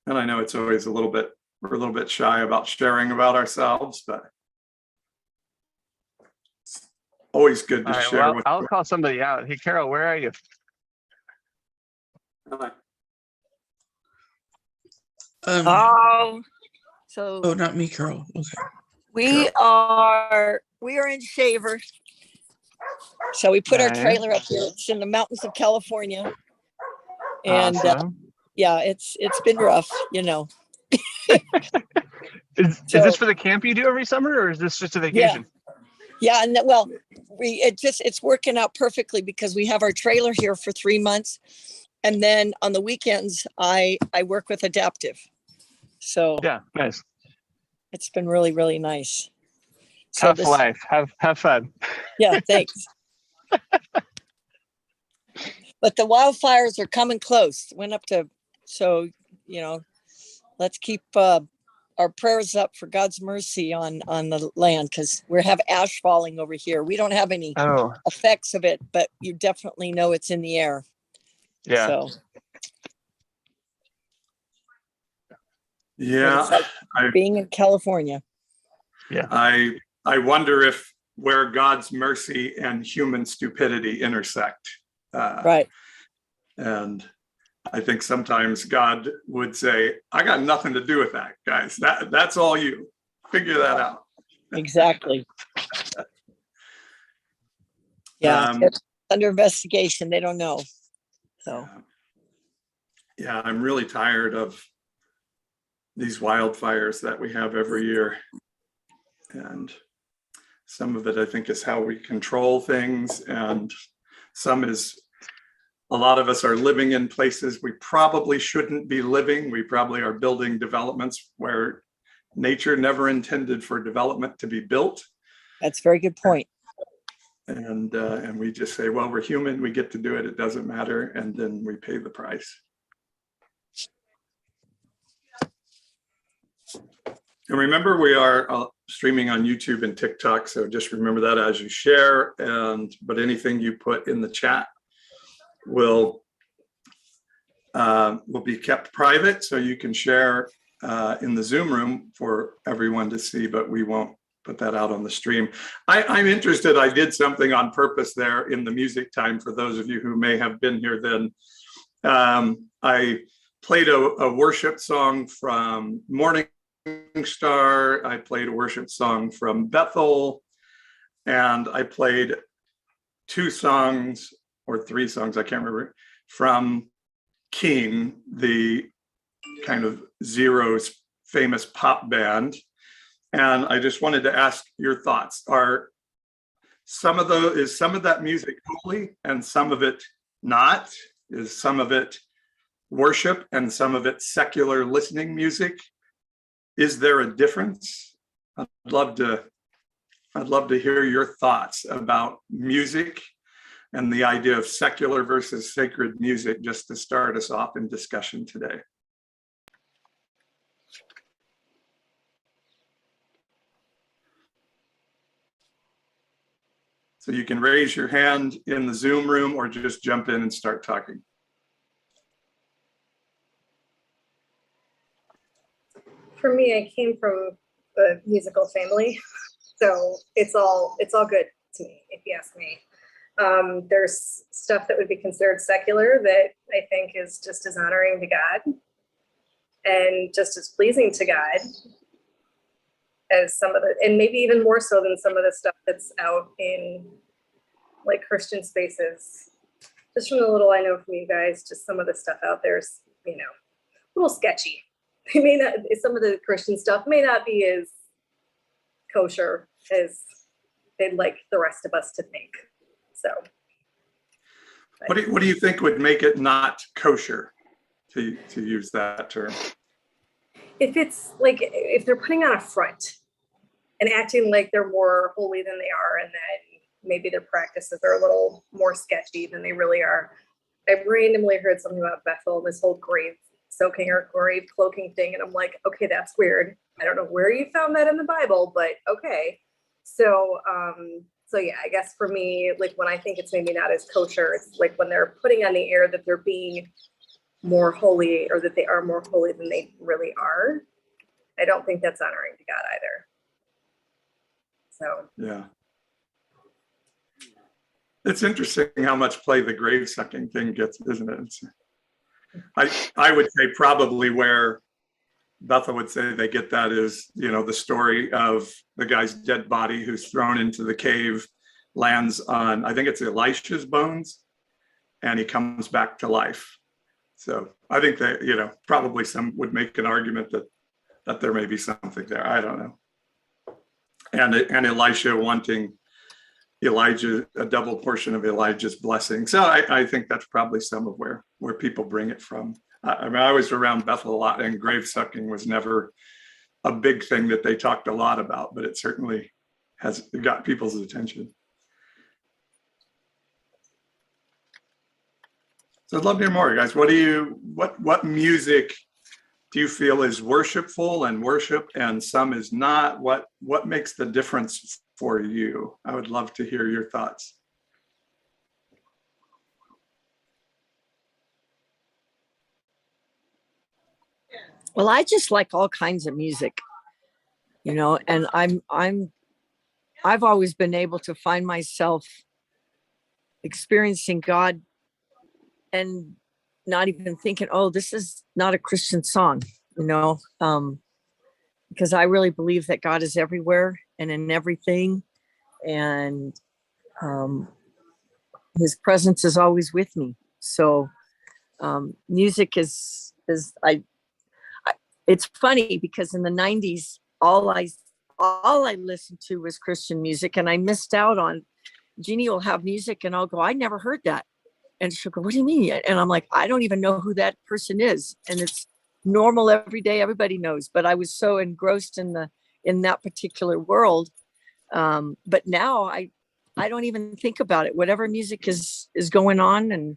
And I know it's always we're a little bit shy about sharing about ourselves, but it's always good to share. Well, I'll call somebody out. Hey, Carol, where are you? Oh, not me, Carol. Okay. We are in Shaver. So we put our trailer up here. It's in the mountains of California. And awesome. yeah, it's been rough, Is this for the camp you do every summer, or is this just a vacation? Yeah, and it's working out perfectly because we have our trailer here for 3 months, and then on the weekends I work with Adaptive. So yeah, nice. It's been really, really nice. Tough life. Have fun. Yeah, thanks. But the wildfires are coming close. Let's keep our prayers up for God's mercy on the land, because we have ash falling over here. We don't have any effects of it, but you definitely know it's in the air. Yeah. So. Yeah. Like being in California. Yeah. I wonder if where God's mercy and human stupidity intersect. Right. And I think sometimes God would say, I got nothing to do with that, guys. That's all you. Figure that out. Exactly. Yeah. It's under investigation. They don't know. So. Yeah, I'm really tired of these wildfires that we have every year. And some of it, I think, is how we control things. And some is a lot of us are living in places we probably shouldn't be living. We probably are building developments where nature never intended for development to be built. That's a very good point. And we just say, well, we're human, we get to do it, it doesn't matter. And then we pay the price. And remember, we are streaming on YouTube and TikTok, so just remember that as you share. But anything you put in the chat will be kept private, so you can share in the Zoom room for everyone to see, but we won't put that out on the stream. I'm interested. I did something on purpose there in the music time for those of you who may have been here then. I played a worship song from Morning Star. I played a worship song from Bethel, and I played 2 songs or 3 songs, I can't remember, from King, the kind of Zero's famous pop band. And I just wanted to ask your thoughts. Is some of that music holy and some of it not? Is some of it worship and some of it secular listening music? Is there a difference? I'd love to hear your thoughts about music and the idea of secular versus sacred music, just to start us off in discussion today. So you can raise your hand in the Zoom room or just jump in and start talking. For me, I came from a musical family, so it's all good to me, if you ask me. There's stuff that would be considered secular that I think is just as honoring to God and just as pleasing to God as some of the, and maybe even more so than some of the stuff that's out in like Christian spaces. Just from the little I know from you guys, just some of the stuff out there is, a little sketchy. It may not, some of the Christian stuff may not be as kosher as they'd like the rest of us to think. So, what do you think would make it not kosher, to use that term? If it's like, if they're putting on a front and acting like they're more holy than they are, and then maybe their practices are a little more sketchy than they really are. I randomly heard something about Bethel, this whole grave soaking or grave cloaking thing, and I'm like, okay, that's weird. I don't know where you found that in the Bible, but okay. So yeah, I guess for me, like when I think it's maybe not as kosher, it's like when they're putting on the air that they're being more holy, or that they are more holy than they really are, I don't think that's honoring to God either. So yeah. It's interesting how much play the grave sucking thing gets, isn't it? I would say probably where Bethel would say they get that is, the story of the guy's dead body who's thrown into the cave, lands on, I think it's Elisha's bones, and he comes back to life. So I think that, probably some would make an argument that there may be something there. I don't know. And Elisha wanting Elijah, a double portion of Elijah's blessing. So I think that's probably some of where people bring it from. I mean, I was around Bethel a lot, and grave sucking was never a big thing that they talked a lot about, but it certainly has got people's attention. So I'd love to hear more, guys. What music do you feel is worshipful and worship, and some is not? What makes the difference for you? I would love to hear your thoughts. Well, I just like all kinds of music, and I've always been able to find myself experiencing God and not even thinking, oh, this is not a Christian song, because I really believe that God is everywhere and in everything, and his presence is always with me. So music is it's funny because in the 90s, all I listened to was Christian music, and I missed out on. Jeannie will have music and I'll go, I never heard that. And she'll go, what do you mean? And I'm like, I don't even know who that person is. And it's normal every day. Everybody knows, but I was so engrossed in that particular world. But now I don't even think about it. Whatever music is going on, and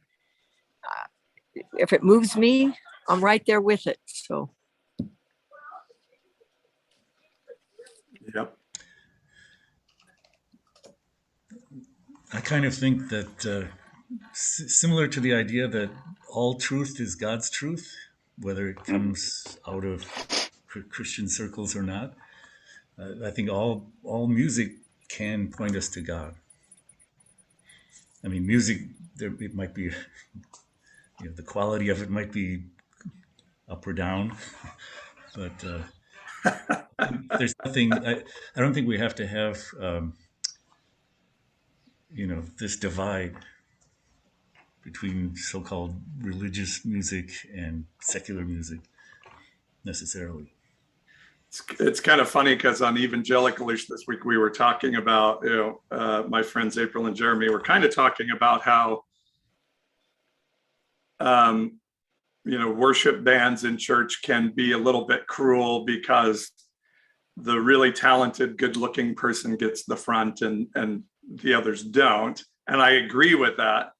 if it moves me, I'm right there with it. So. Yep. I kind of think that similar to the idea that all truth is God's truth, whether it comes out of Christian circles or not, I think all music can point us to God. I mean, music, it might be, the quality of it might be up or down, but there's nothing. I don't think we have to have this divide between so-called religious music and secular music necessarily. It's kind of funny because on Evangelicalish this week we were talking about, my friends April and Jeremy were kind of talking about how worship bands in church can be a little bit cruel because the really talented, good-looking person gets the front and the others don't. And I agree with that.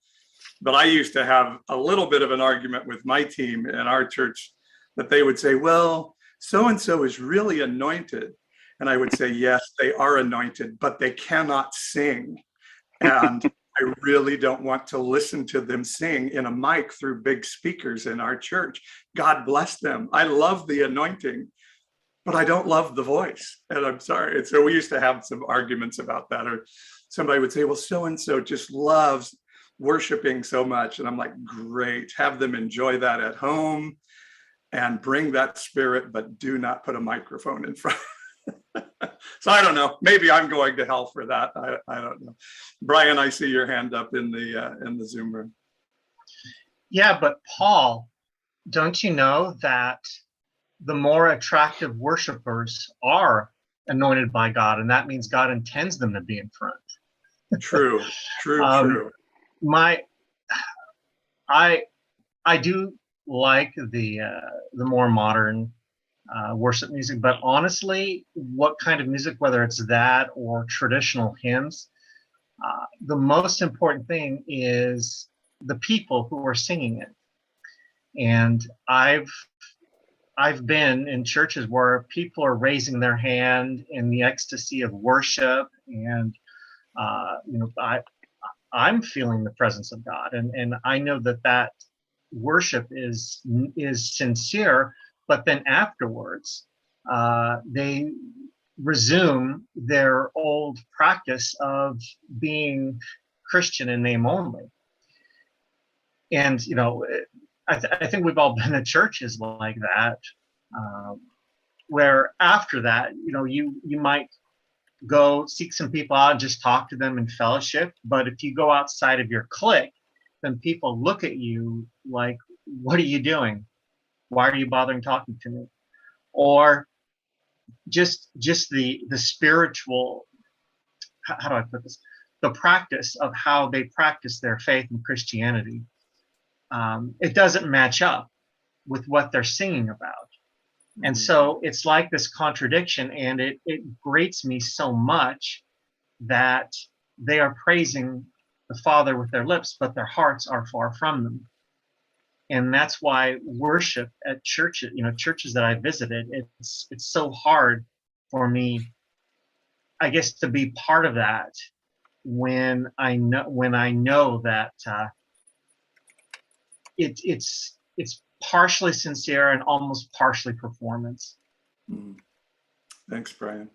But I used to have a little bit of an argument with my team in our church that they would say, well, so-and-so is really anointed. And I would say, yes, they are anointed, but they cannot sing. And I really don't want to listen to them sing in a mic through big speakers in our church. God bless them. I love the anointing, but I don't love the voice. And I'm sorry. And so we used to have some arguments about that. Or somebody would say, well, so-and-so just loves worshiping so much. And I'm like, great, have them enjoy that at home and bring that spirit, but do not put a microphone in front. So I don't know, maybe I'm going to hell for that. I don't know. Brian, I see your hand up in the Zoom room. Yeah, but Paul, don't you know that the more attractive worshipers are anointed by God, and that means God intends them to be in front. True. I do like the more modern worship music, but honestly, what kind of music, whether it's that or traditional hymns, the most important thing is the people who are singing it. And I've been in churches where people are raising their hand in the ecstasy of worship, and I'm feeling the presence of God, and I know that worship is sincere, but then afterwards they resume their old practice of being Christian in name only. And I think we've all been to churches like that, where after that, you might go seek some people out and just talk to them in fellowship. But if you go outside of your clique, then people look at you like, what are you doing? Why are you bothering talking to me? Or just the spiritual, how do I put this? The practice of how they practice their faith in Christianity. It doesn't match up with what they're singing about. And so it's like this contradiction, and it grates me so much that they are praising the Father with their lips, but their hearts are far from them. And that's why worship at churches, churches that I visited, it's so hard for me, I guess, to be part of that when I know that it's partially sincere and almost partially performance. Thanks, Brian.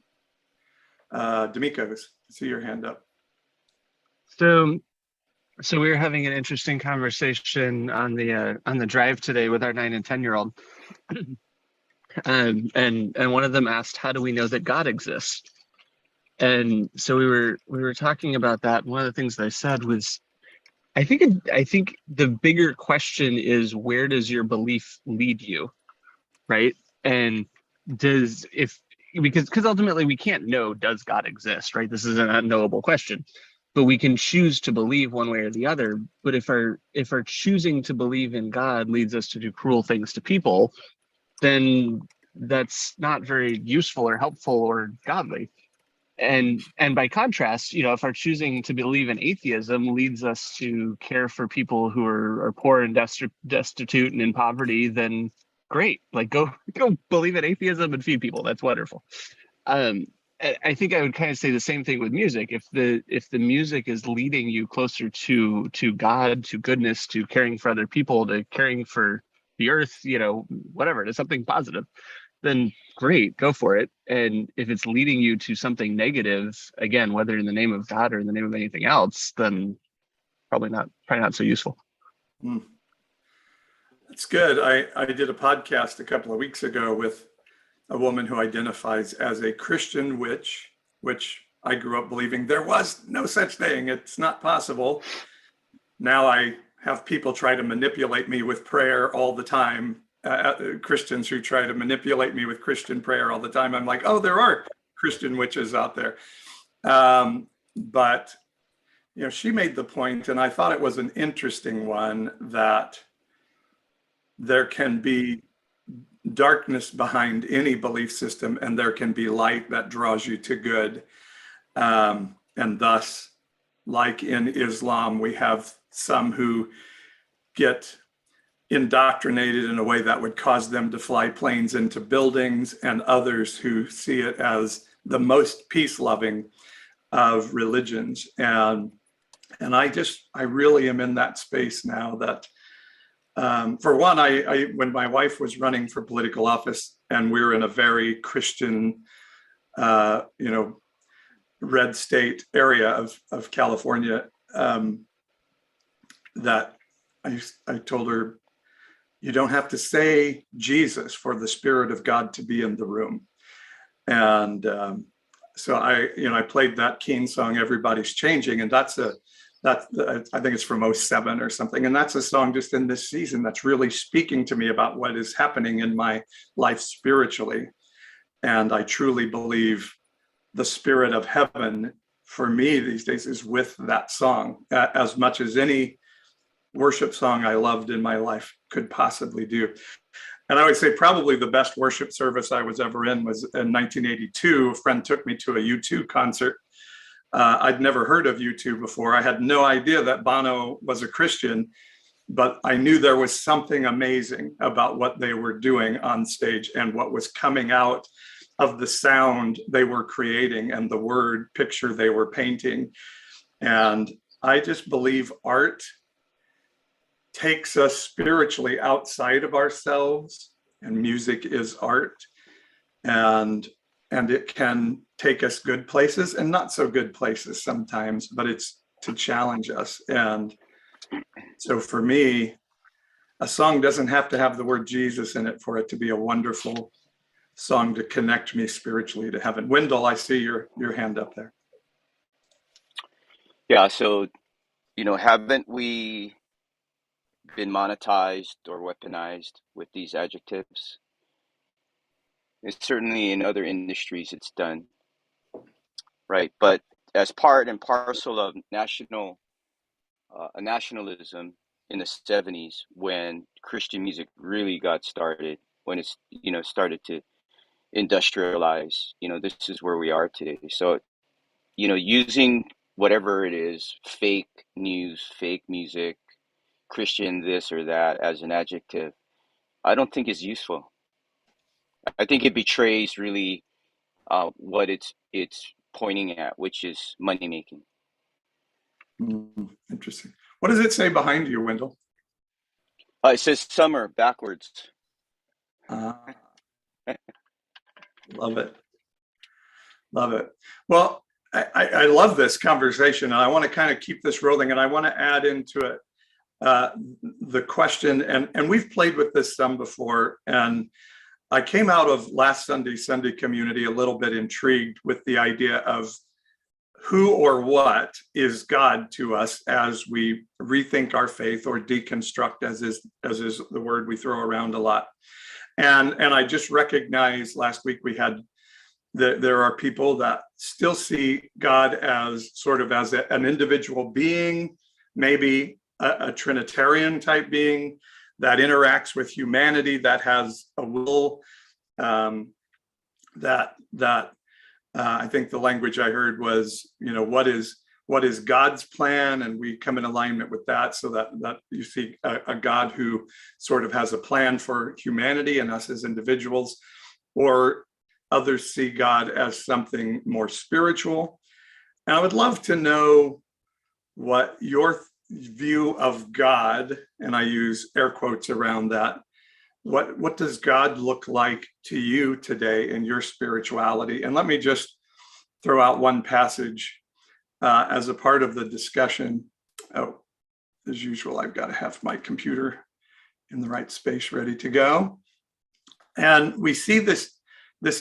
D'Amico, see your hand up. So we were having an interesting conversation on the drive today with our 9 and 10-year-old, and one of them asked, "How do we know that God exists?" And so we were talking about that. And one of the things that I said was, I think the bigger question is, where does your belief lead you, right? And because ultimately we can't know, does God exist, right? This is an unknowable question, but we can choose to believe one way or the other. But if our choosing to believe in God leads us to do cruel things to people, then that's not very useful or helpful or godly. And by contrast, if our choosing to believe in atheism leads us to care for people who are poor and destitute and in poverty, then great, like go believe in atheism and feed people. That's wonderful. I think I would kind of say the same thing with music. If the music is leading you closer to God, to goodness, to caring for other people, to caring for the earth, whatever, to something positive, then great, go for it. And if it's leading you to something negative, again, whether in the name of God or in the name of anything else, then probably not so useful. That's good. I did a podcast a couple of weeks ago with a woman who identifies as a Christian witch, which I grew up believing there was no such thing. It's not possible. Now I have people try to manipulate me with prayer all the time. Christians who try to manipulate me with Christian prayer all the time. I'm like, oh, there are Christian witches out there. But, she made the point, and I thought it was an interesting one, that there can be darkness behind any belief system, and there can be light that draws you to good. And thus, like in Islam, we have some who get indoctrinated in a way that would cause them to fly planes into buildings, and others who see it as the most peace-loving of religions. And I really am in that space now that, for one, I when my wife was running for political office, and we were in a very Christian, red state area of California, that I told her, you don't have to say Jesus for the Spirit of God to be in the room. And so I played that Keen song, Everybody's Changing. And I think it's from 07 or something. And that's a song just in this season that's really speaking to me about what is happening in my life spiritually. And I truly believe the spirit of heaven for me these days is with that song, as much as any worship song I loved in my life could possibly do. And I would say probably the best worship service I was ever in was in 1982. A friend took me to a U2 concert. I'd never heard of U2 before. I had no idea that Bono was a Christian, but I knew there was something amazing about what they were doing on stage and what was coming out of the sound they were creating and the word picture they were painting. And I just believe art takes us spiritually outside of ourselves, and music is art, and it can take us good places and not so good places sometimes, but it's to challenge us. And so for me, a song doesn't have to have the word Jesus in it for it to be a wonderful song to connect me spiritually to heaven. Wendell, I see your hand up there. Yeah, so, haven't we been monetized or weaponized with these adjectives? It's certainly in other industries it's done, right? But as part and parcel of nationalism in the 70s, when Christian music really got started, when it's, started to industrialize, this is where we are today. So, using whatever it is, fake news, fake music, Christian this or that as an adjective, I don't think is useful. I think it betrays really what it's pointing at, which is money making. Interesting. What does it say behind you, Wendell? It says summer backwards. Love it. Love it. Well, I love this conversation, and I want to kind of keep this rolling, and I want to add into it the question, and we've played with this some before, and I came out of last Sunday community a little bit intrigued with the idea of who or what is God to us as we rethink our faith or deconstruct, as is the word we throw around a lot. And I just recognized last week we had there are people that still see God as sort of as an individual being, maybe a Trinitarian type being that interacts with humanity, that has a will, I think the language I heard was, what is God's plan? And we come in alignment with that, so that you see a God who sort of has a plan for humanity and us as individuals, or others see God as something more spiritual. And I would love to know what your view of God, and I use air quotes around that, what does God look like to you today in your spirituality? And let me just throw out one passage as a part of the discussion. Oh, as usual, I've got to have my computer in the right space ready to go. And we see this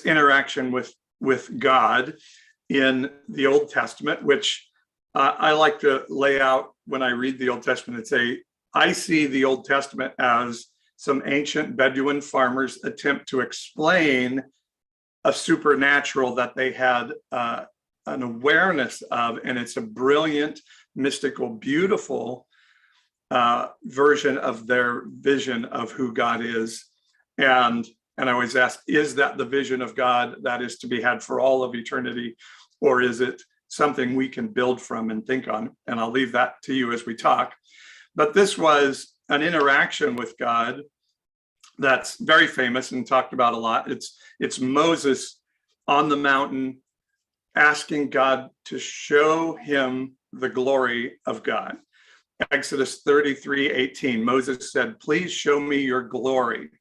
interaction with God in the Old Testament, which I like to lay out when I read the Old Testament and say, I see the Old Testament as some ancient Bedouin farmers attempt to explain a supernatural that they had an awareness of, and it's a brilliant, mystical, beautiful version of their vision of who God is. And I always ask, is that the vision of God that is to be had for all of eternity, or is it something we can build from and think on? And I'll leave that to you as we talk. But this was an interaction with God that's very famous and talked about a lot. It's Moses on the mountain asking God to show him the glory of God. Exodus 33:18, Moses said, "Please show me your glory."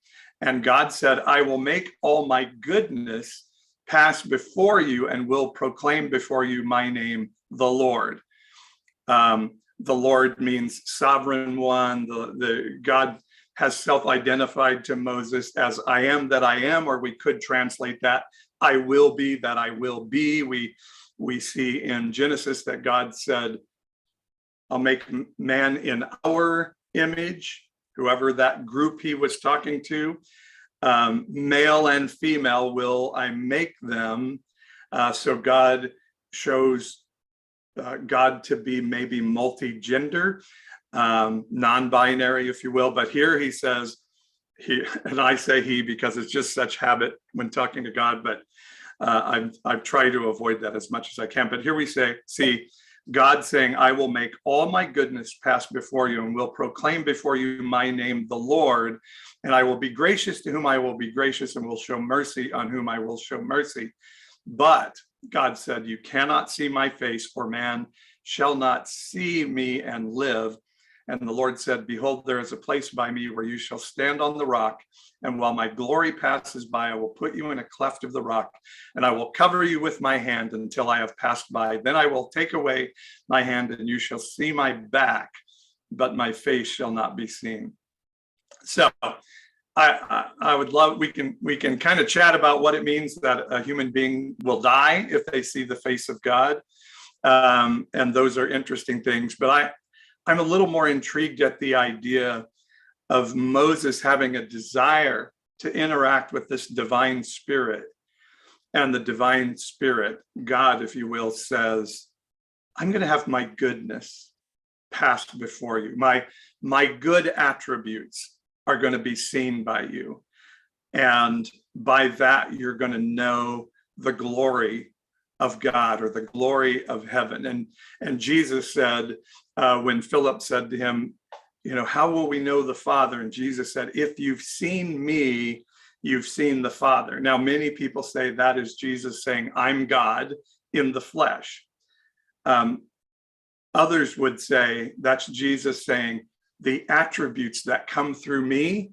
And God said, "I will make all my goodness pass before you and will proclaim before you my name, the Lord." The Lord means sovereign one. The God has self-identified to Moses as I am that I am, or we could translate that I will be that I will be. We see in Genesis that God said, I'll make man in our image, whoever that group he was talking to, male and female will I make them. So God shows God to be maybe multi-gender, non-binary, if you will. But here he says, and I say he because it's just such habit when talking to God, but I've tried to avoid that as much as I can. But here we see God saying, I will make all my goodness pass before you and will proclaim before you my name, the Lord, and I will be gracious to whom I will be gracious and will show mercy on whom I will show mercy. But God said, you cannot see my face, for man shall not see me and live. And the Lord said, behold, there is a place by me where you shall stand on the rock. And while my glory passes by, I will put you in a cleft of the rock, and I will cover you with my hand until I have passed by. Then I will take away my hand, and you shall see my back, but my face shall not be seen. So I would love, we can kind of chat about what it means that a human being will die if they see the face of God. And those are interesting things. But I'm a little more intrigued at the idea of Moses having a desire to interact with this divine spirit. And the divine spirit, God, if you will, says, I'm going to have my goodness pass before you. My good attributes are going to be seen by you. And by that, you're going to know the glory of God, or the glory of heaven. And Jesus said, when Philip said to him, how will we know the Father? And Jesus said, if you've seen me, you've seen the Father. Now, many people say that is Jesus saying, I'm God in the flesh. Others would say that's Jesus saying, the attributes that come through me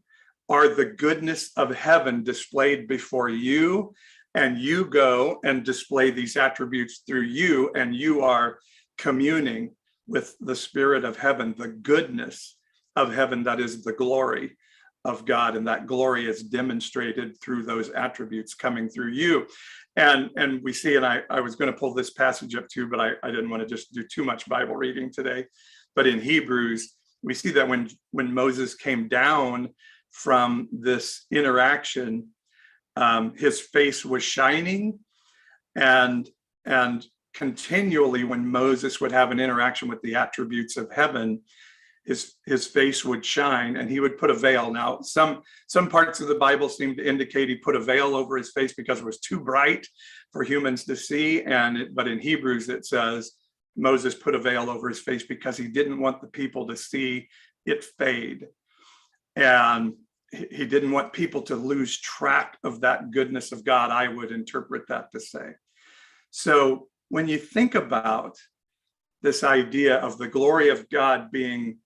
are the goodness of heaven displayed before you, and you go and display these attributes through you, and you are communing with the spirit of heaven, the goodness of heaven, that is the glory of God, and that glory is demonstrated through those attributes coming through you. And we see, and I was going to pull this passage up too, but I didn't want to just do too much Bible reading today. But in Hebrews, we see that when Moses came down from this interaction, his face was shining, and continually when Moses would have an interaction with the attributes of heaven, his face would shine, and he would put a veil. Now, some parts of the Bible seem to indicate he put a veil over his face because it was too bright for humans to see. But in Hebrews, it says Moses put a veil over his face because he didn't want the people to see it fade. And he didn't want people to lose track of that goodness of God, I would interpret that to say. So when you think about this idea of the glory of God being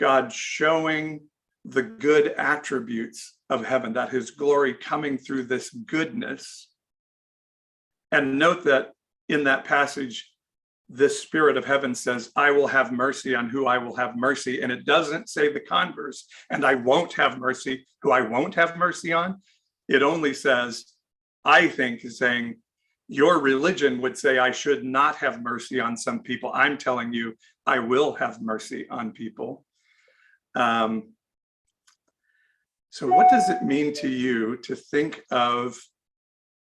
God showing the good attributes of heaven, that his glory coming through this goodness, and note that in that passage, this spirit of heaven says, I will have mercy on who I will have mercy. And it doesn't say the converse, and I won't have mercy who I won't have mercy on. It only says, I think, is saying, your religion would say I should not have mercy on some people. I'm telling you, I will have mercy on people. So what does it mean to you to think of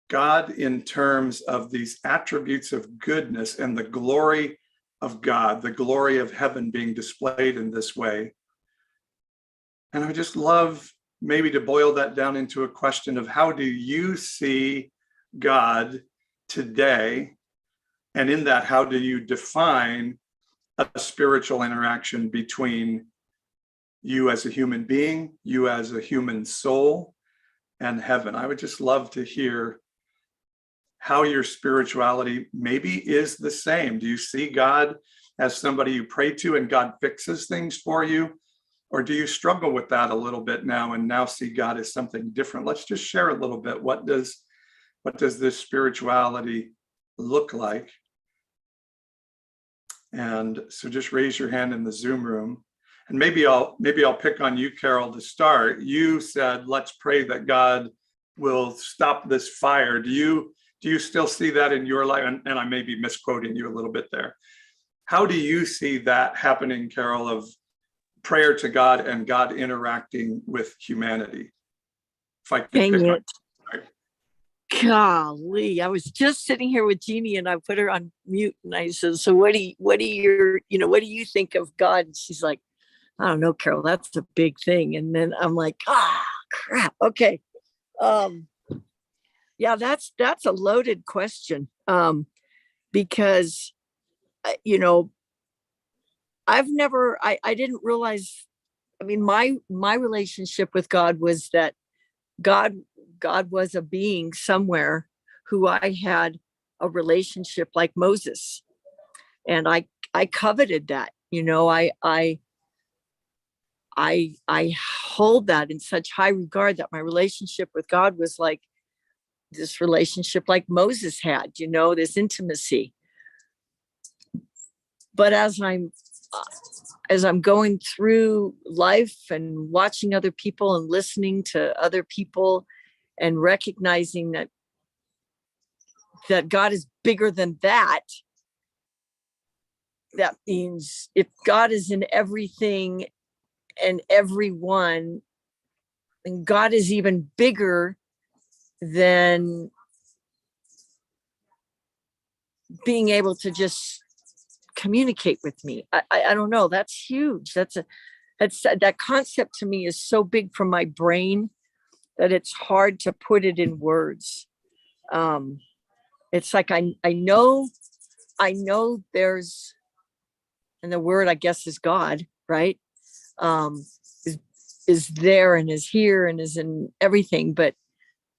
God in terms of these attributes of goodness and the glory of God, the glory of heaven being displayed in this way? And I would just love maybe to boil that down into a question of, how do you see God today? And in that, how do you define a spiritual interaction between you as a human being, you as a human soul, and heaven? I would just love to hear how your spirituality maybe is the same. Do you see God as somebody you pray to and God fixes things for you? Or do you struggle with that a little bit now and now see God as something different? Let's just share a little bit. What does this spirituality look like? And so just raise your hand in the Zoom room. And maybe I'll pick on you, Carol, to start. You said, let's pray that God will stop this fire. Do you still see that in your life? And I may be misquoting you a little bit there. How do you see that happening, Carol, of prayer to God and God interacting with humanity? If I could Dang pick it. Golly, I was just sitting here with Jeannie and I put her on mute and I said, so what do you think of God? And she's like, I don't know, Carol, that's a big thing. And then I'm like, crap. Okay. Yeah, that's a loaded question. Because, I didn't realize, my relationship with God was that God was a being somewhere who I had a relationship like Moses. And I coveted that, I hold that in such high regard that my relationship with God was like this relationship like Moses had, this intimacy. But as I'm going through life and watching other people and listening to other people and recognizing that God is bigger than that, that means if God is in everything and everyone, then God is even bigger than being able to just communicate with me. I don't know. That's huge. That concept to me is so big from my brain that it's hard to put it in words. It's like I know there's, and the word I guess is God, right? Is there and is here and is in everything, but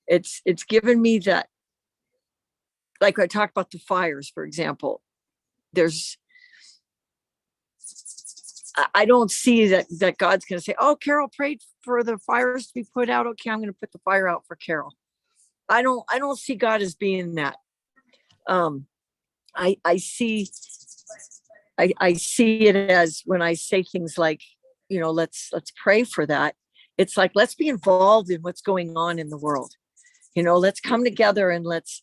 it's given me that, like I talked about the fires, for example. I don't see that God's going to say, "Oh, Carol prayed for the fires to be put out. Okay, I'm going to put the fire out for Carol." I don't see God as being that. I see it as when I say things like, let's pray for that. It's like, let's be involved in what's going on in the world. Let's come together and let's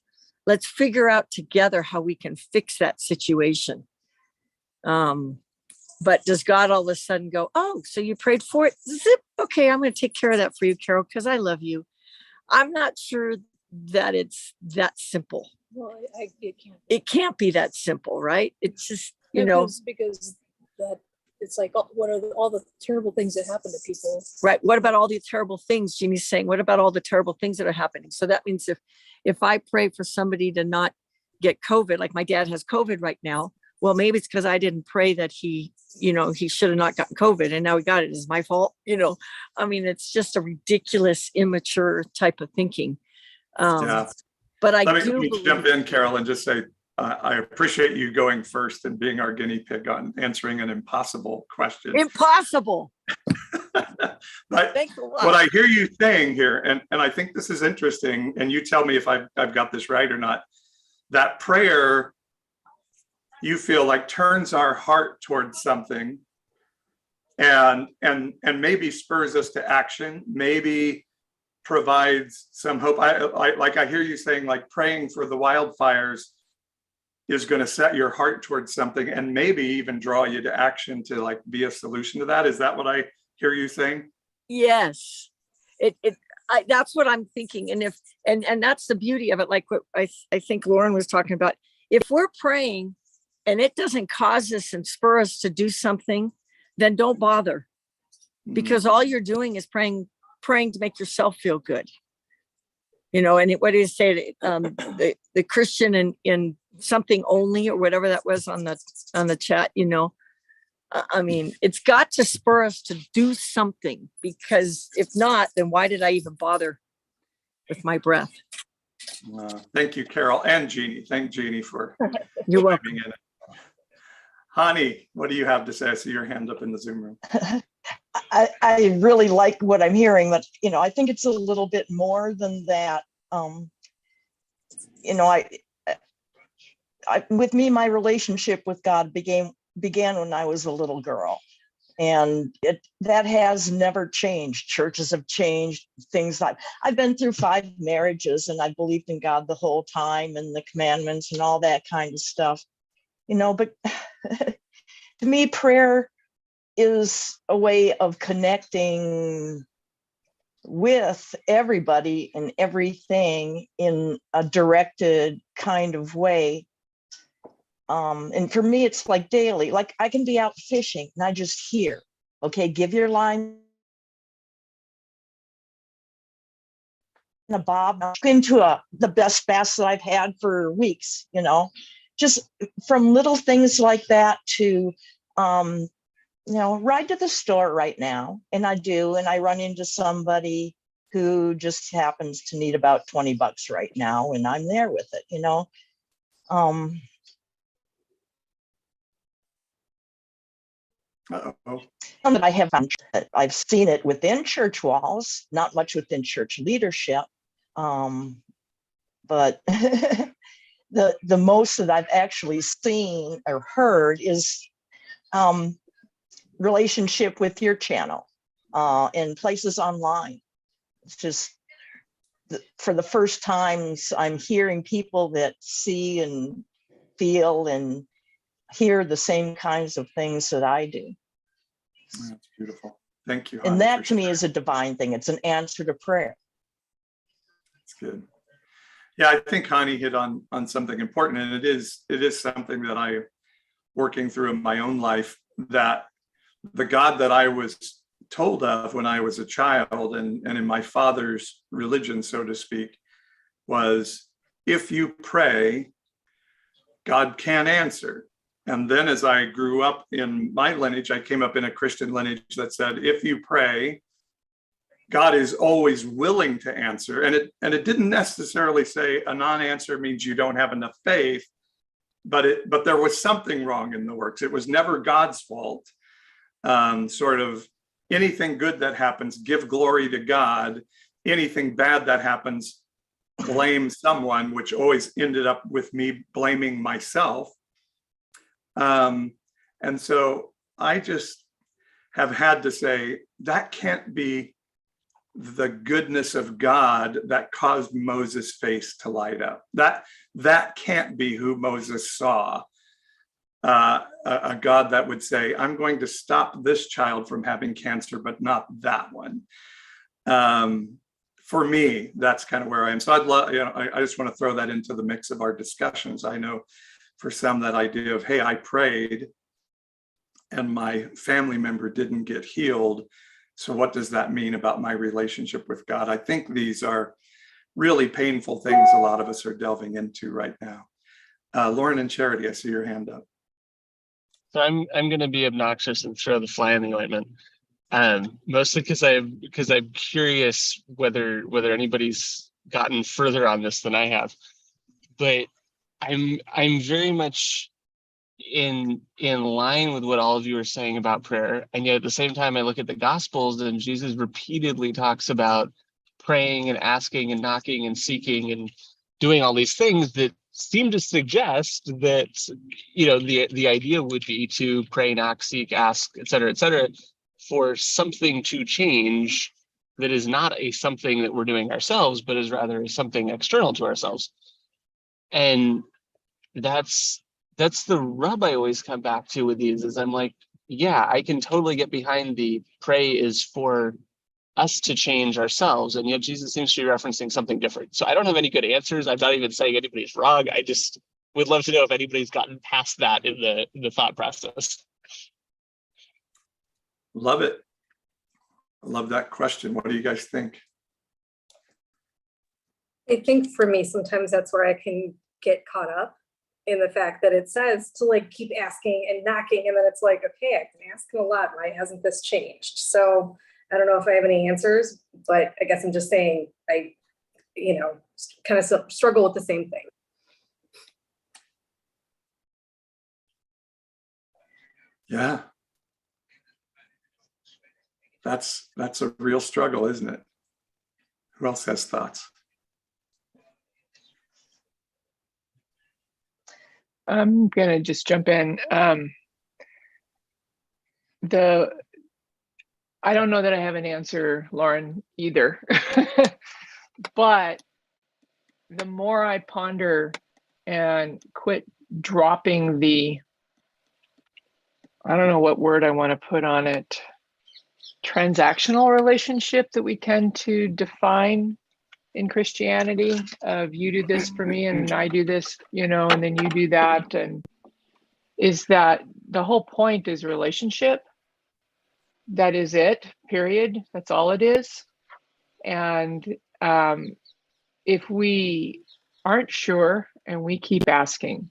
figure out together how we can fix that situation. But does God all of a sudden go, "Oh, so you prayed for it? Zip. Okay, I'm going to take care of that for you, Carol, because I love you." I'm not sure that it's that simple. Well, it can't be that simple, right? It's just, because that it's like, what are all the terrible things that happen to people? Right. What about all the terrible things? Jeannie's saying, what about all the terrible things that are happening? So that means if I pray for somebody to not get COVID, like my dad has COVID right now, well, maybe it's because I didn't pray that he should have not gotten COVID and now he got it. Is my fault? I mean, it's just a ridiculous, immature type of thinking. Yeah. But Let me jump in, Carol, and just say, I appreciate you going first and being our guinea pig on answering an impossible question. Impossible. But what I hear you saying here, and I think this is interesting, and you tell me if I've got this right or not, that prayer, you feel like turns our heart towards something and maybe spurs us to action, maybe provides some hope. I hear you saying, like, praying for the wildfires is going to set your heart towards something and maybe even draw you to action to like be a solution to that. Is that what I hear you saying? Yes, that's what I'm thinking. And that's the beauty of it. Like what I think Lauren was talking about, if we're praying and it doesn't cause us and spur us to do something, then don't bother, because all you're doing is praying to make yourself feel good. And what do you say, the Christian in something only, or whatever that was on the chat, I mean, it's got to spur us to do something, because if not, then why did I even bother with my breath? Thank you, Carol and Jeannie. Thank Jeannie for You're welcome. in it. Hani, what do you have to say? I see your hand up in the Zoom room. I really like what I'm hearing, but I think it's a little bit more than that. With me, my relationship with God began when I was a little girl, and that has never changed. Churches have changed, things like I've been through 5 marriages, and I believed in God the whole time and the commandments and all that kind of stuff, but to me, prayer is a way of connecting with everybody and everything in a directed kind of way. And for me, it's like daily. Like I can be out fishing and I just hear, okay, give your line a bob into the best bass that I've had for weeks, just from little things like that to, ride to the store right now. And I run into somebody who just happens to need about $20 right now. And I'm there with it, Uh-oh. That I have, I've seen it within church walls, not much within church leadership. But the most that I've actually seen or heard is relationship with your channel and places online. It's just for the first times I'm hearing people that see and feel and hear the same kinds of things that I do. That's beautiful. Thank you, And Hani, that for to me sharing. is a divine thing. It's an answer to prayer. That's good. Yeah, I think Hani hit on something important, and it is something that I working through in my own life, that the God that I was told of when I was a child and in my father's religion, so to speak, was if you pray, God can answer. And then as I grew up in my lineage, I came up in a Christian lineage that said, if you pray, God is always willing to answer. And it didn't necessarily say a non-answer means you don't have enough faith, but there was something wrong in the works. It was never God's fault. Sort of anything good that happens, give glory to God. Anything bad that happens, blame someone, which always ended up with me blaming myself. And so I just have had to say, that can't be the goodness of God that caused Moses' face to light up. That can't be who Moses saw. A God that would say, I'm going to stop this child from having cancer, but not that one. For me, that's kind of where I am. So I'd love, I just want to throw that into the mix of our discussions. I know for some that idea of, hey, I prayed and my family member didn't get healed. So what does that mean about my relationship with God? I think these are really painful things a lot of us are delving into right now. Lauren and Charity, I see your hand up. So I'm going to be obnoxious and throw the fly in the ointment, mostly because I'm curious whether anybody's gotten further on this than I have. But I'm very much in line with what all of you are saying about prayer, and yet at the same time I look at the Gospels and Jesus repeatedly talks about praying and asking and knocking and seeking and doing all these things that seem to suggest that the idea would be to pray, knock, seek, ask, et cetera, for something to change that is not a something that we're doing ourselves, but is rather something external to ourselves. And that's the rub I always come back to with these, is I'm like, yeah, I can totally get behind the pray is for us to change ourselves, and yet Jesus seems to be referencing something different. So I don't have any good answers. I'm not even saying anybody's wrong. I just would love to know if anybody's gotten past that in the thought process. Love it. I love that question. What do you guys think? I think for me, sometimes that's where I can get caught up in the fact that it says to like keep asking and knocking, and then it's like, okay, I can ask him a lot. Why hasn't this changed? So I don't know if I have any answers, but I guess I'm just saying I, kind of struggle with the same thing. Yeah. That's a real struggle, isn't it? Who else has thoughts? I'm gonna just jump in. I don't know that I have an answer, Lauren, either. But the more I ponder and quit dropping I don't know what word I want to put on it, transactional relationship that we tend to define in Christianity, of you do this for me and I do this, and then you do that, and is that the whole point is relationship. That is it, period. That's all it is. And if we aren't sure and we keep asking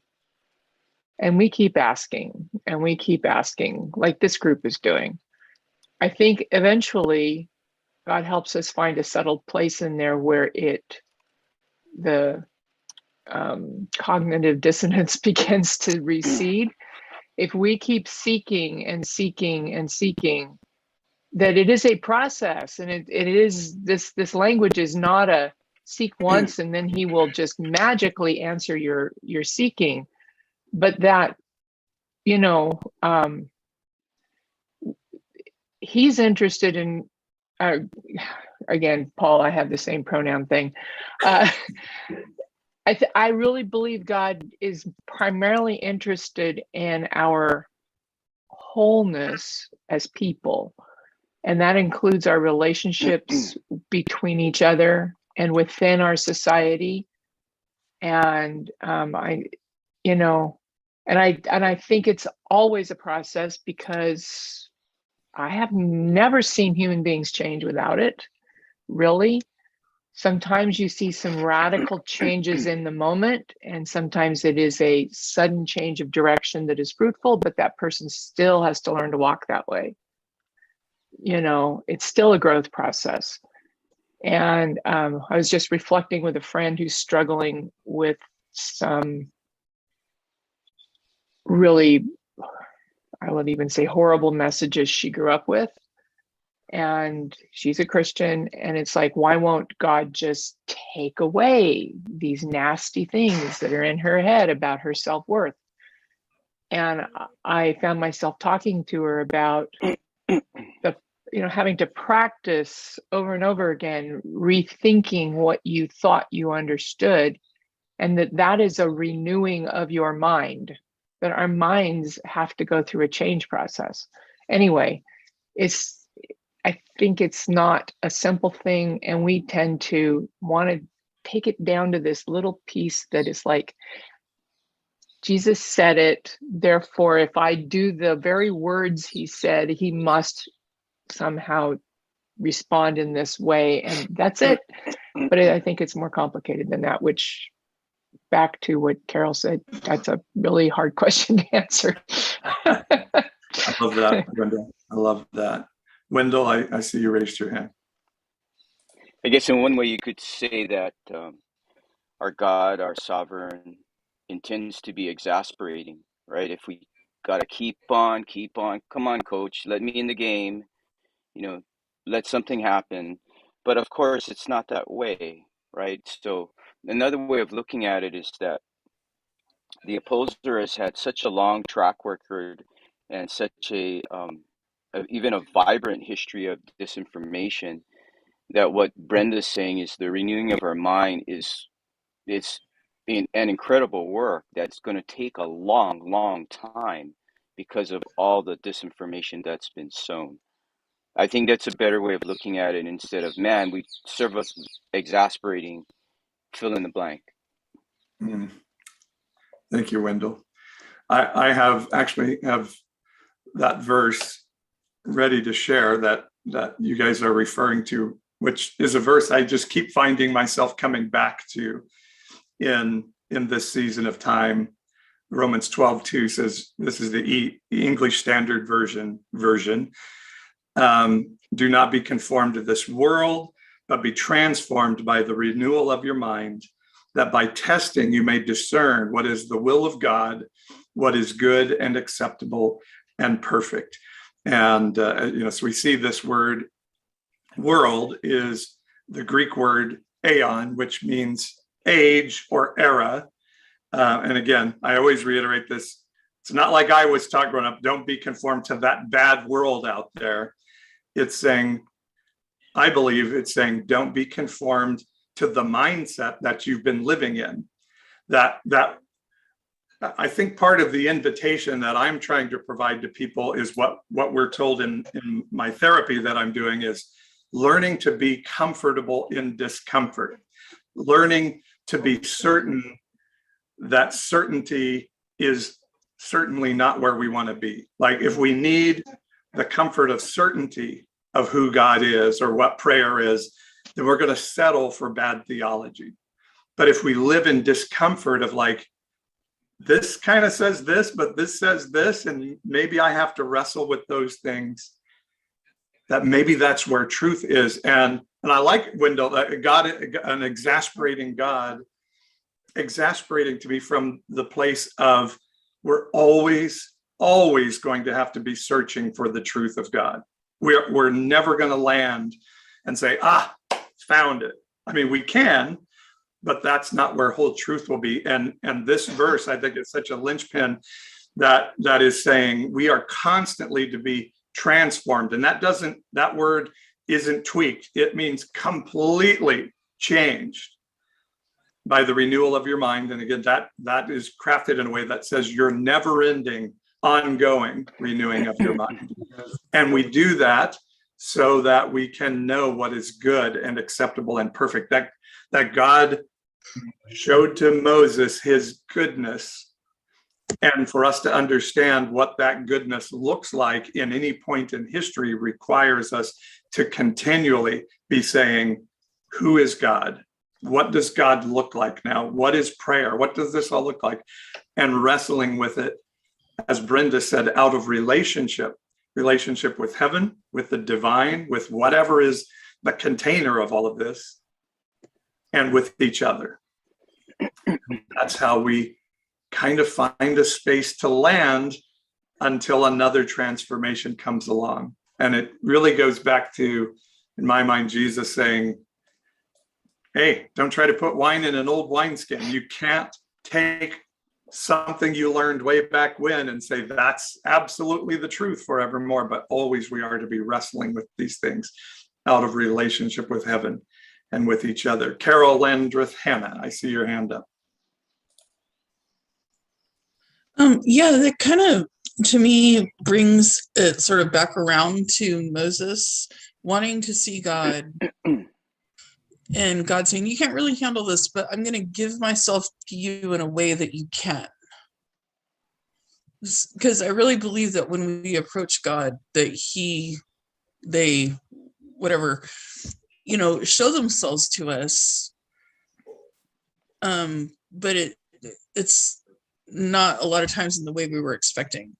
and we keep asking and we keep asking, like this group is doing, I think eventually God helps us find a settled place in there where the cognitive dissonance begins to recede, if we keep seeking and seeking and seeking, that it is a process, and it is this language is not a seek once and then he will just magically answer your seeking, but that, you know, he's interested in, again, Paul, I have the same pronoun thing. I really believe God is primarily interested in our wholeness as people. And that includes our relationships between each other and within our society. And I think it's always a process, because I have never seen human beings change without it, really. Sometimes you see some radical changes in the moment, and sometimes it is a sudden change of direction that is fruitful, but that person still has to learn to walk that way. You know, it's still a growth process. And I was just reflecting with a friend who's struggling with some really, I would even say, horrible messages she grew up with. And she's a Christian, and it's like, why won't God just take away these nasty things that are in her head about her self-worth? And I found myself talking to her about having to practice over and over again, rethinking what you thought you understood, and that is a renewing of your mind, that our minds have to go through a change process. Anyway, I think it's not a simple thing, and we tend to want to take it down to this little piece that is like, Jesus said it, therefore, if I do the very words he said, he must somehow respond in this way, and that's it. But I think it's more complicated than that, which, back to what Carol said, that's a really hard question to answer. I love that, Wendell. I love that. Wendell, I see you raised your hand. I guess in one way you could say that our God, our sovereign, intends to be exasperating, right? If we got to keep on, come on, coach, let me in the game, let something happen. But of course, it's not that way, right? So another way of looking at it is that the opposer has had such a long track record and such even a vibrant history of disinformation, that what Brenda's saying is the renewing of our mind it's an incredible work that's going to take a long time because of all the disinformation that's been sown. I think that's a better way of looking at it, instead of, man, we serve us exasperating, fill in the blank. Thank you, Wendell. I have that verse ready to share that you guys are referring to, which is a verse I just keep finding myself coming back to in this season of time. Romans 12:2 says, this is the English Standard Version. Do not be conformed to this world, but be transformed by the renewal of your mind, that by testing you may discern what is the will of God, what is good and acceptable and perfect. And so we see this word world is the Greek word aeon, which means age or era. And again, I always reiterate this. It's not like I was taught growing up, don't be conformed to that bad world out there. It's saying, I believe it's saying, don't be conformed to the mindset that you've been living in. That I think part of the invitation that I'm trying to provide to people is what we're told in my therapy that I'm doing, is learning to be comfortable in discomfort, learning to be certain that certainty is certainly not where we want to be. Like, if we need the comfort of certainty of who God is or what prayer is, then we're going to settle for bad theology. But if we live in discomfort of, like, this kind of says this, but this says this, and maybe I have to wrestle with those things, that maybe that's where truth is. And I like, Wendell, God, an exasperating God, exasperating to me from the place of, we're always always going to have to be searching for the truth of God. We're never going to land and say, found it. I mean, we can, but that's not where whole truth will be. And this verse, I think, is such a linchpin that is saying we are constantly to be transformed. And that word isn't tweaked. It means completely changed by the renewal of your mind. And again, that is crafted in a way that says your never-ending, ongoing renewing of your mind. And we do that so that we can know what is good and acceptable and perfect. That God showed to Moses his goodness. And for us to understand what that goodness looks like in any point in history requires us to continually be saying, who is God? What does God look like now? What is prayer? What does this all look like? And wrestling with it, as Brenda said, out of relationship with heaven, with the divine, with whatever is the container of all of this, and with each other. That's how we kind of find a space to land until another transformation comes along. And it really goes back to, in my mind, Jesus saying, hey, don't try to put wine in an old wineskin. You can't take something you learned way back when and say that's absolutely the truth forevermore, but always we are to be wrestling with these things out of relationship with heaven and with each other. Carol Landreth Hannah, I see your hand up. Yeah, that kind of, to me, brings it sort of back around to Moses wanting to see God and God saying, you can't really handle this, but I'm going to give myself to you in a way that you can. Because I really believe that when we approach God, that they, whatever, show themselves to us. But it's not a lot of times in the way we were expecting.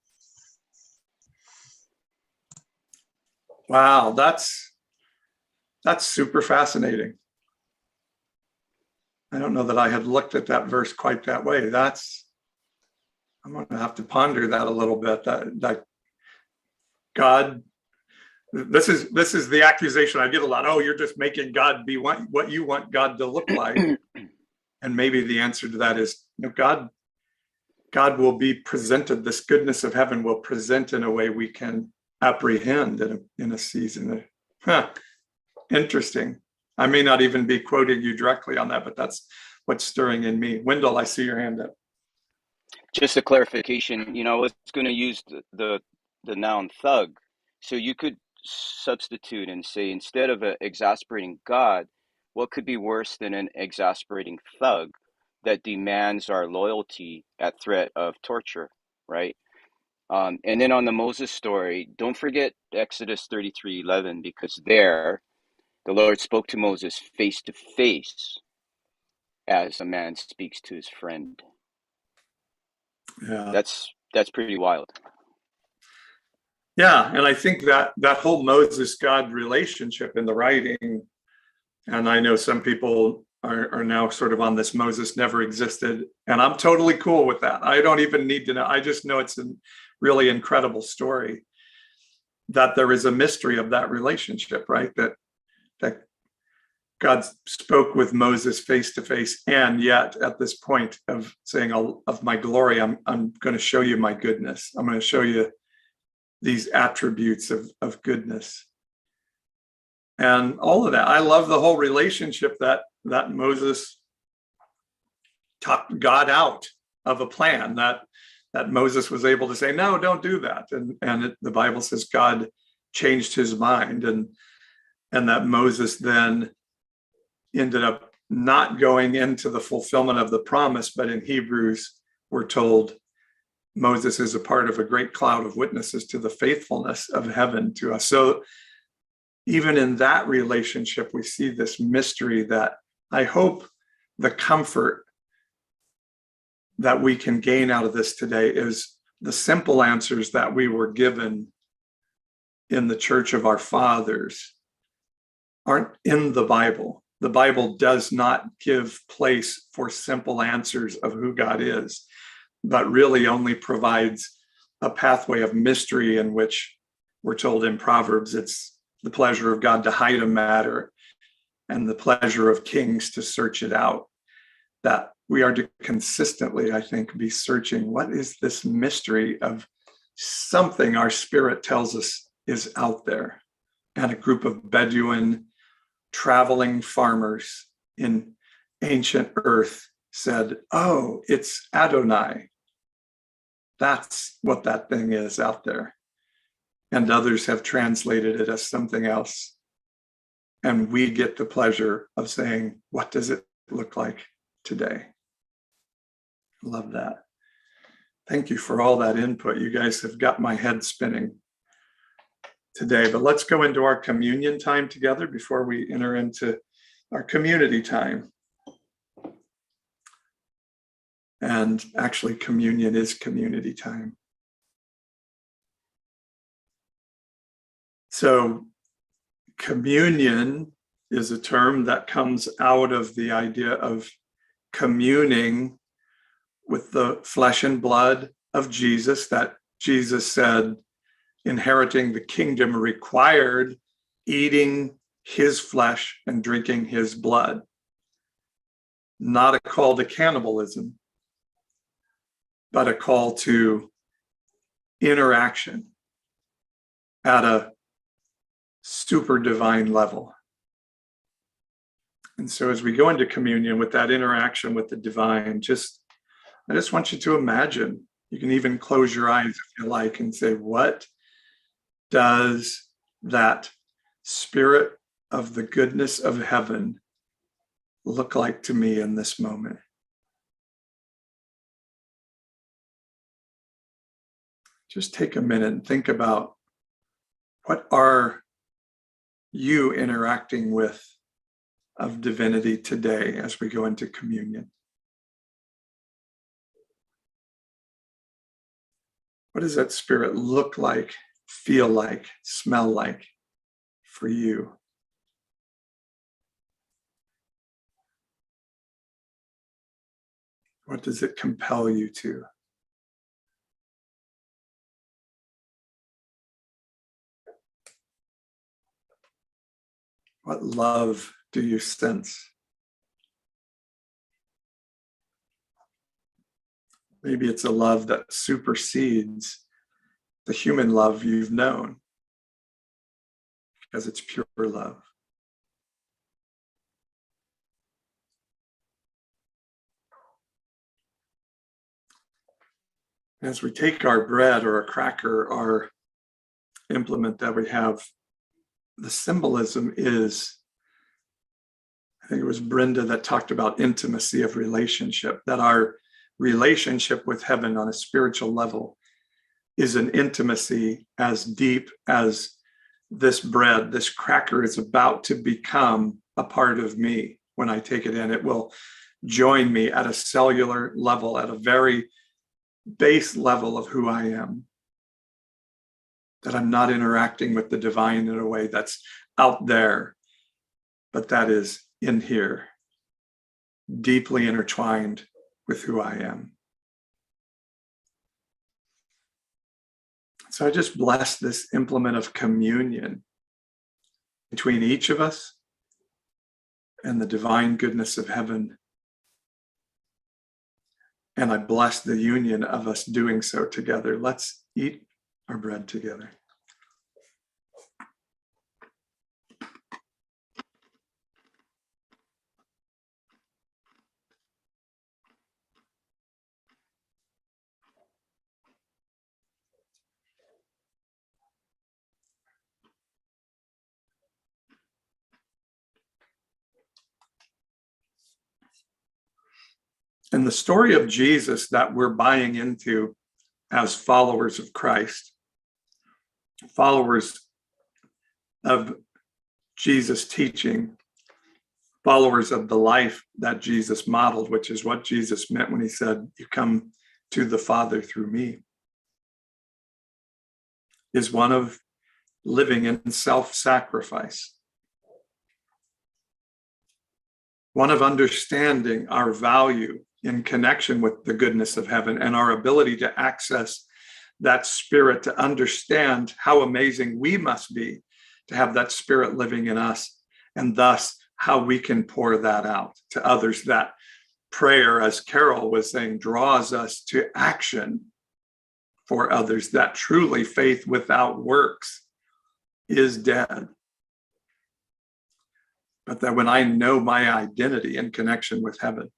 Wow, that's super fascinating. I don't know that I had looked at that verse quite that way. I'm going to have to ponder that a little bit. That God, this is the accusation I get a lot. Oh, you're just making God be what you want God to look like. And maybe the answer to that is, God will be presented. This goodness of heaven will present in a way we can apprehend in a season. Interesting. I may not even be quoting you directly on that, but that's what's stirring in me. Wendell, I see your hand up. Just a clarification, I was going to use the noun thug. So you could substitute and say, instead of an exasperating God, what could be worse than an exasperating thug that demands our loyalty at threat of torture, right? And then on the Moses story, don't forget Exodus 33:11, because there the Lord spoke to Moses face to face as a man speaks to his friend. Yeah, that's pretty wild. Yeah, and I think that whole Moses-God relationship in the writing, and I know some people are now sort of on this Moses never existed, and I'm totally cool with that. I don't even need to know. I just know it's a really incredible story, that there is a mystery of that relationship, right? That God spoke with Moses face to face, and yet at this point of saying, of my glory, I'm going to show you my goodness. I'm going to show you these attributes of goodness. And all of that. I love the whole relationship that Moses talked God out of a plan, that Moses was able to say, no, don't do that. And the Bible says God changed his mind, and that Moses then ended up not going into the fulfillment of the promise, but in Hebrews, we're told Moses is a part of a great cloud of witnesses to the faithfulness of heaven to us. So even in that relationship, we see this mystery that I hope the comfort that we can gain out of this today is the simple answers that we were given in the church of our fathers aren't in the Bible. The Bible does not give place for simple answers of who God is, but really only provides a pathway of mystery in which we're told in Proverbs it's the pleasure of God to hide a matter and the pleasure of kings to search it out. That we are to consistently, I think, be searching, what is this mystery of something our spirit tells us is out there? And a group of Bedouin traveling farmers in ancient earth said, oh, it's Adonai. That's what that thing is out there. And others have translated it as something else. And we get the pleasure of saying, what does it look like today? Love that. Thank you for all that input. You guys have got my head spinning today. But let's go into our communion time together before we enter into our community time. And actually, communion is community time. So communion is a term that comes out of the idea of communing with the flesh and blood of Jesus, that Jesus said inheriting the kingdom required eating his flesh and drinking his blood. Not a call to cannibalism, but a call to interaction at a super divine level. And so as we go into communion with that interaction with the divine, I just want you to imagine, you can even close your eyes if you like and say, what does that spirit of the goodness of heaven look like to me in this moment? Just take a minute and think about, what are you interacting with of divinity today as we go into communion? What does that spirit look like, feel like, smell like for you? What does it compel you to? What love do you sense? Maybe it's a love that supersedes the human love you've known, because it's pure love. As we take our bread or a cracker, our implement that we have, the symbolism is, I think it was Brenda that talked about intimacy of relationship, that our relationship with heaven on a spiritual level is an intimacy as deep as this bread, this cracker is about to become a part of me. When I take it in, it will join me at a cellular level, at a very base level of who I am. That I'm not interacting with the divine in a way that's out there, but that is in here, deeply intertwined with who I am. So I just bless this implement of communion between each of us and the divine goodness of heaven. And I bless the union of us doing so together. Let's eat our bread together. And the story of Jesus that we're buying into as followers of Christ, followers of Jesus' teaching, followers of the life that Jesus modeled, which is what Jesus meant when he said, you come to the Father through me, is one of living in self-sacrifice, one of understanding our value in connection with the goodness of heaven and our ability to access that spirit, to understand how amazing we must be to have that spirit living in us, and thus how we can pour that out to others. That prayer, as Carol was saying, draws us to action for others, that truly faith without works is dead. But that when I know my identity in connection with heaven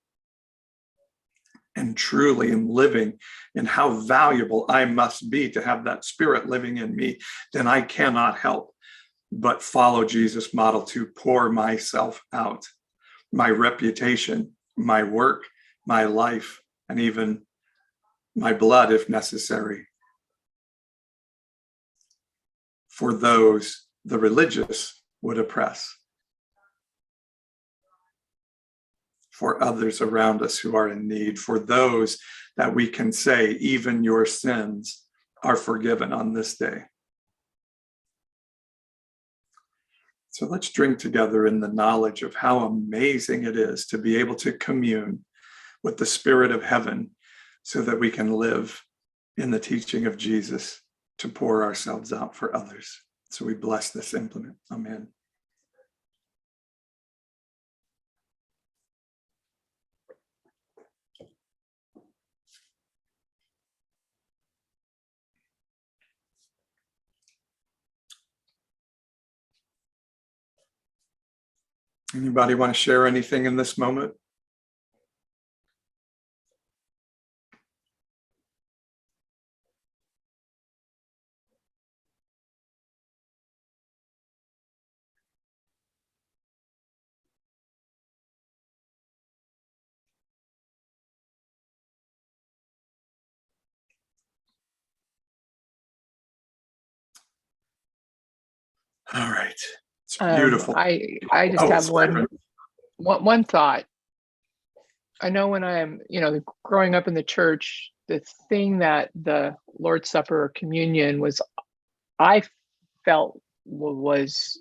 and truly am living in how valuable I must be to have that spirit living in me, then I cannot help but follow Jesus' model to pour myself out, my reputation, my work, my life, and even my blood if necessary, for those the religious would oppress, for others around us who are in need, for those that we can say, even your sins are forgiven on this day. So let's drink together in the knowledge of how amazing it is to be able to commune with the Spirit of heaven so that we can live in the teaching of Jesus to pour ourselves out for others. So we bless this implement. Amen. Anybody want to share anything in this moment? All right. It's beautiful. I just have one thought. I know when I'm, growing up in the church, the thing that the Lord's Supper or communion I felt was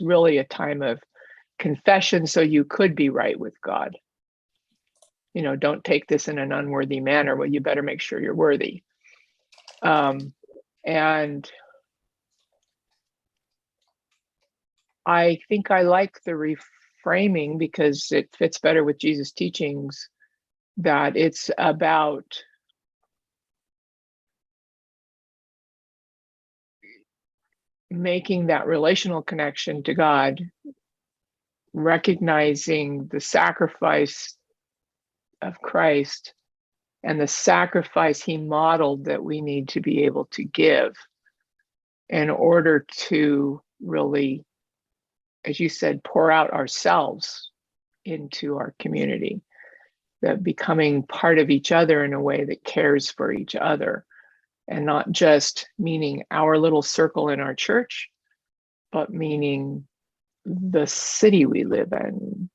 really a time of confession so you could be right with God. Don't take this in an unworthy manner. Well, you better make sure you're worthy. And I think I like the reframing because it fits better with Jesus' teachings, that it's about making that relational connection to God, recognizing the sacrifice of Christ and the sacrifice he modeled that we need to be able to give in order to really, as you said, pour out ourselves into our community, that becoming part of each other in a way that cares for each other, and not just meaning our little circle in our church, but meaning the city we live in,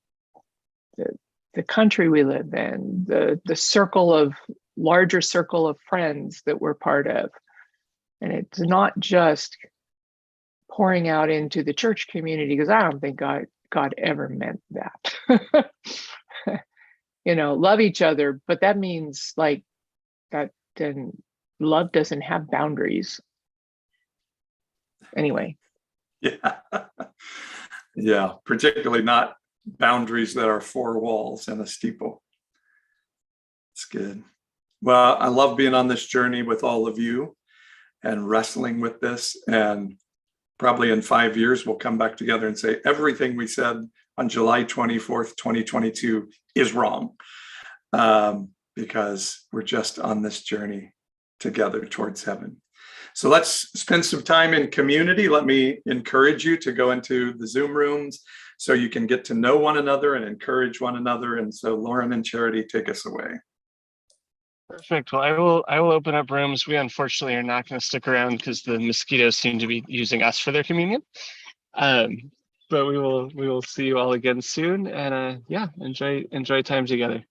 the country we live in, the larger circle of friends that we're part of. And it's not just pouring out into the church community, because I don't think God ever meant that. Love each other, but that means like that. Then love doesn't have boundaries. Anyway. Yeah, particularly not boundaries that are four walls and a steeple. It's good. Well, I love being on this journey with all of you and wrestling with this. And probably in 5 years, we'll come back together and say everything we said on July 24th, 2022 is wrong, because we're just on this journey together towards heaven. So let's spend some time in community. Let me encourage you to go into the Zoom rooms so you can get to know one another and encourage one another. And so Lauren and Charity, take us away. Perfect. Well, I will open up rooms. We unfortunately are not going to stick around because the mosquitoes seem to be using us for their communion. But we will see you all again soon. And enjoy time together.